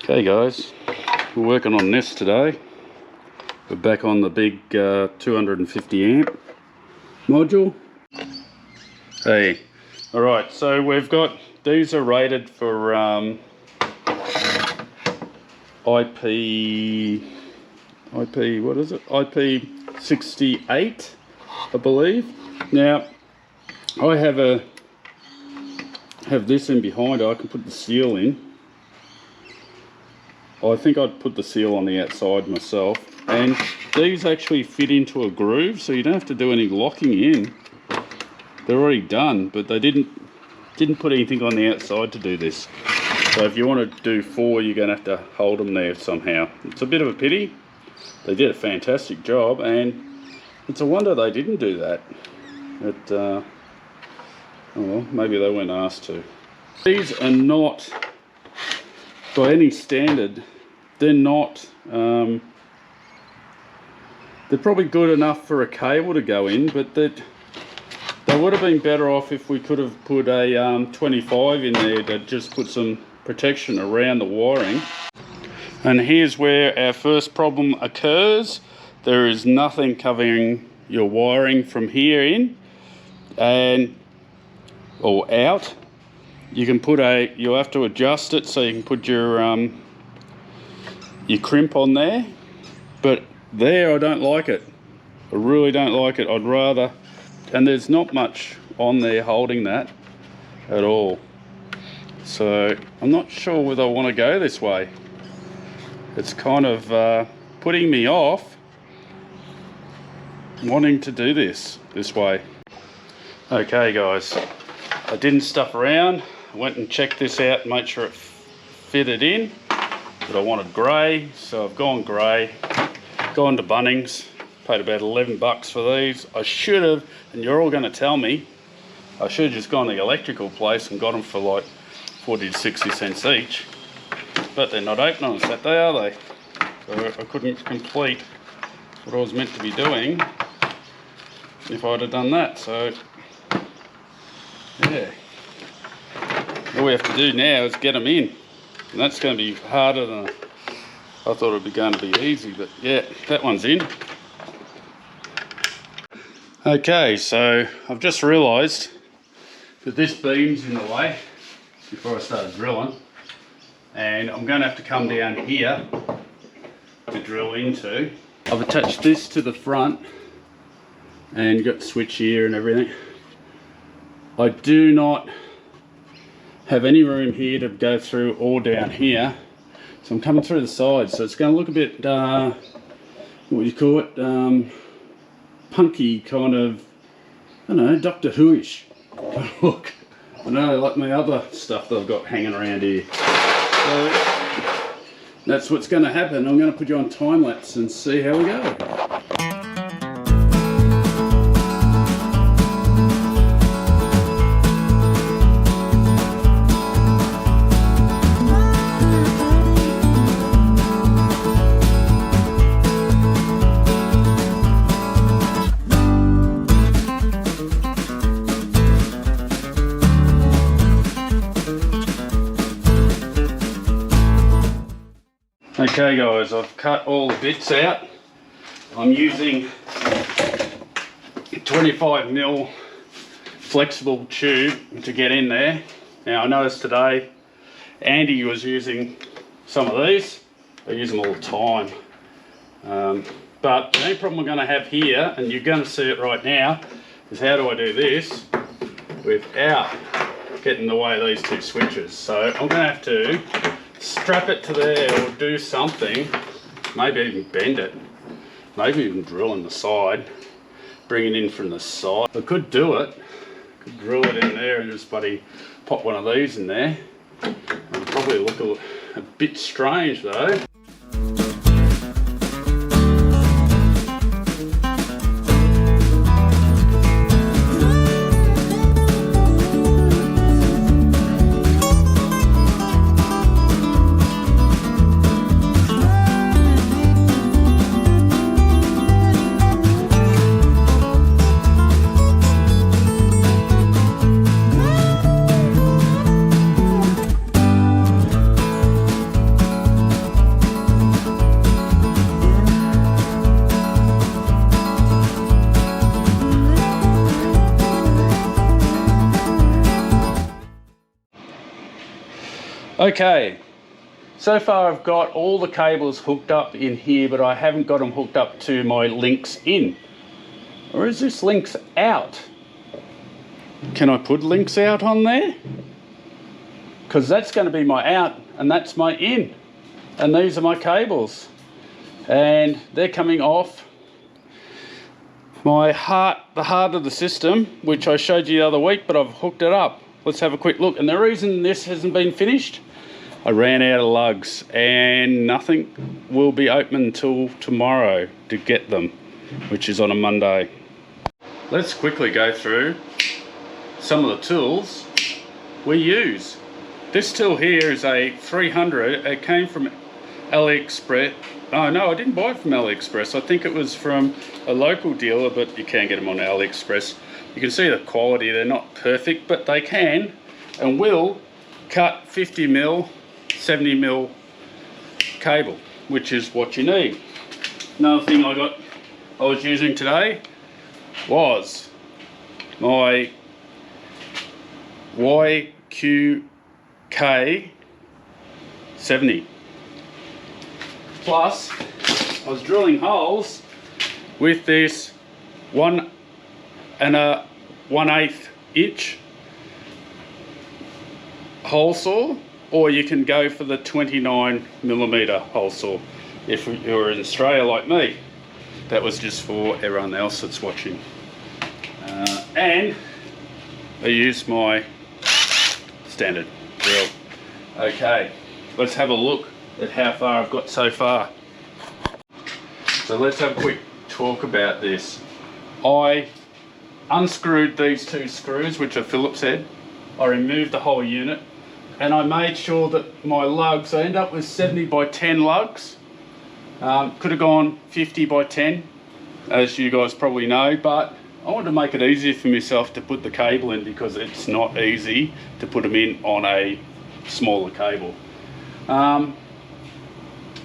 Okay guys, we're working on this today. We're back on the big 250 amp module. Hey, alright, so we've got, these are rated for IP, what is it? IP68, I believe. Now, I have this in behind. I can put the seal in. I think I'd put the seal on the outside myself, and these actually fit into a groove, so you don't have to do any locking in. They're already done, but they didn't put anything on the outside to do this. So if you want to do 4, you're going to have to hold them there somehow. It's a bit of a pity. They did a fantastic job, and it's a wonder they didn't do that. But oh well, maybe they weren't asked to. These are not, by any standard, they're not, they're probably good enough for a cable to go in, but they would have been better off if we could have put a 25 in there to just put some protection around the wiring. And here's where our first problem occurs. There is nothing covering your wiring from here in or out. You can put you'll have to adjust it so you can put your crimp on there, but there I don't like it. I really don't like it. I'd rather, and there's not much on there holding that at all, so I'm not sure whether I want to go this way. It's kind of putting me off wanting to do this way. Okay guys, I didn't stuff around. I went and checked this out and made sure it fitted in, but I wanted grey, so I've gone grey. Gone to Bunnings, paid about 11 bucks for these. I should have, and you're all going to tell me, I should have just gone to the electrical place and got them for like 40 to 60 cents each, but they're not open on Saturday, are they? So I couldn't complete what I was meant to be doing if I'd have done that. So yeah, all we have to do now is get them in, and that's going to be harder than I thought it would be going to be easy. But yeah, that one's in. Okay, so I've just realised that this beam's in the way before I started drilling, and I'm going to have to come down here to drill into. I've attached this to the front and got the switch here and everything. I do not have any room here to go through or down here, so I'm coming through the side, so it's going to look a bit what do you call it, punky, kind of, I don't know, Doctor Who-ish look. I know, like my other stuff that I've got hanging around here. So that's what's going to happen. I'm going to put you on time lapse and see how we go. Okay guys, I've cut all the bits out. I'm using 25mm flexible tube to get in there. Now I noticed today Andy was using some of these. I use them all the time. But the only problem we're going to have here, and you're going to see it right now, is how do I do this without getting in the way of these two switches. So I'm going to have to strap it to there or do something, maybe even bend it, maybe even drill in the side, bring it in from the side. I could do it, could drill it in there and just bloody pop one of these in there. It'll probably look a bit strange though. Okay, so far I've got all the cables hooked up in here, but I haven't got them hooked up to my Lynx in. Or is this Lynx out? Can I put Lynx out on there? Because that's going to be my out and that's my in. And these are my cables. And they're coming off my the heart of the system, which I showed you the other week, but I've hooked it up. Let's have a quick look. And the reason this hasn't been finished, I ran out of lugs and nothing will be open until tomorrow to get them, which is on a Monday. Let's quickly go through some of the tools we use. This tool here is a 300. It came from AliExpress. Oh no, I didn't buy it from AliExpress. I think it was from a local dealer, but you can get them on AliExpress. You can see the quality. They're not perfect, but they can and will cut 50mm, 70mm cable, which is what you need. Another thing I was using today was my YQK70. Plus, I was drilling holes with this 1 1/8 inch hole saw, or you can go for the 29mm hole saw if you're in Australia like me. That was just for everyone else that's watching. And I used my standard drill. Okay, let's have a look at how far I've got so far. So let's have a quick talk about this. I unscrewed these two screws, which are Phillips head. I removed the whole unit and I made sure that my lugs, I ended up with 70x10 lugs. Could have gone 50x10, as you guys probably know, but I wanted to make it easier for myself to put the cable in because it's not easy to put them in on a smaller cable.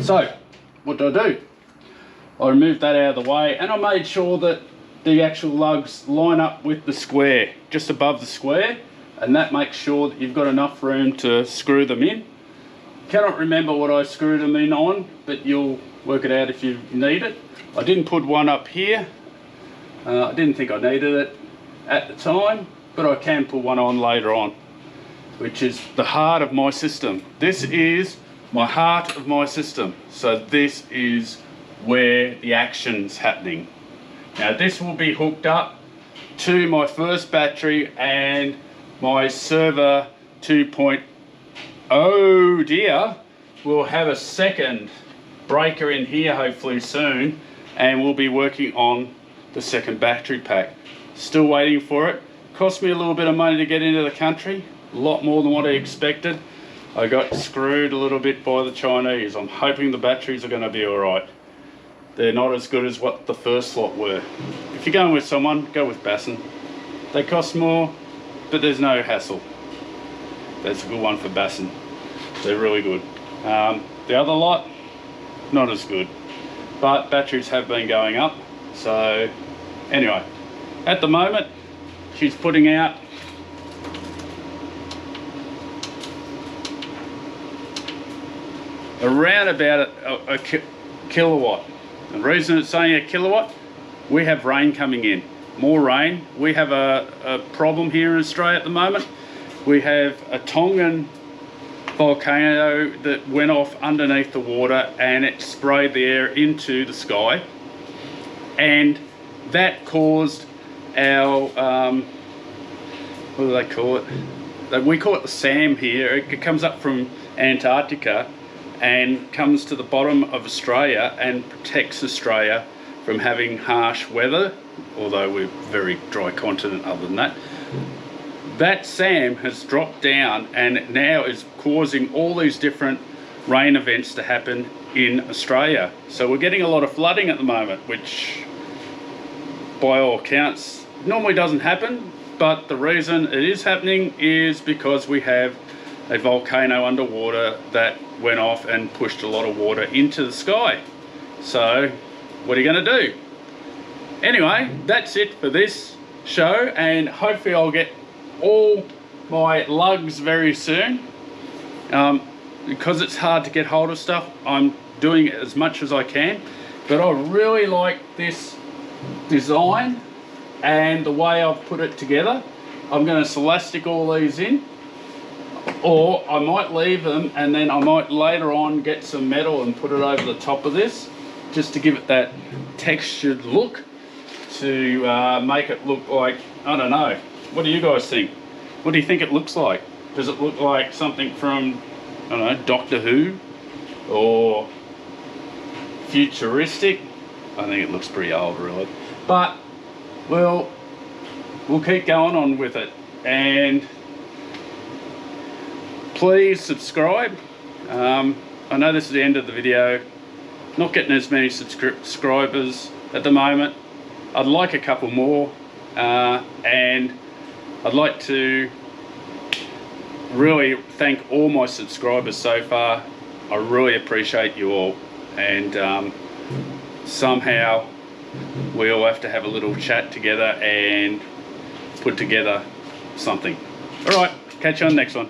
So what did I do? I removed that out of the way and I made sure that the actual lugs line up with the square, just above the square, and that makes sure that you've got enough room to screw them in. Cannot remember what I screwed them in on, but you'll work it out if you need it. I didn't put one up here. I didn't think I needed it at the time, but I can put one on later on, which is the heart of my system. This is my heart of my system. So this is where the action's happening. Now this will be hooked up to my first battery and my server 2.0 dear will have a second breaker in here hopefully soon, and we'll be working on the second battery pack. Still waiting for it. Cost me a little bit of money to get into the country, a lot more than what I expected. I got screwed a little bit by the Chinese. I'm hoping the batteries are going to be alright. They're not as good as what the first lot were. If you're going with someone, go with Basson. They cost more, but there's no hassle. That's a good one for Basson. They're really good. The other lot, not as good. But batteries have been going up. So anyway, at the moment, she's putting out around about a kilowatt. The reason it's saying a kilowatt, we have rain coming in, more rain. We have a problem here in Australia at the moment. We have a Tongan volcano that went off underneath the water and it sprayed the air into the sky, and that caused our what do they call it? We call it the SAM here. It comes up from Antarctica and comes to the bottom of Australia and protects Australia from having harsh weather, although we're a very dry continent other than that. That SAM has dropped down and now is causing all these different rain events to happen in Australia. So we're getting a lot of flooding at the moment, which by all accounts normally doesn't happen, but the reason it is happening is because we have a volcano underwater that went off and pushed a lot of water into the sky. So what are you going to do? Anyway, that's it for this show, and hopefully I'll get all my lugs very soon. Because it's hard to get hold of stuff, I'm doing it as much as I can, but I really like this design and the way I've put it together. I'm going to celastic all these in, or I might leave them and then I might later on get some metal and put it over the top of this just to give it that textured look, to make it look like, I don't know, what do you guys think? What do you think it looks like? Does it look like something from, I don't know, Doctor Who or futuristic? I think it looks pretty old, really, but we'll keep going on with it. And please subscribe. I know this is the end of the video. Not getting as many subscribers at the moment. I'd like a couple more, and I'd like to really thank all my subscribers so far. I really appreciate you all, and somehow we'll have to have a little chat together and put together something. All right, catch you on the next one.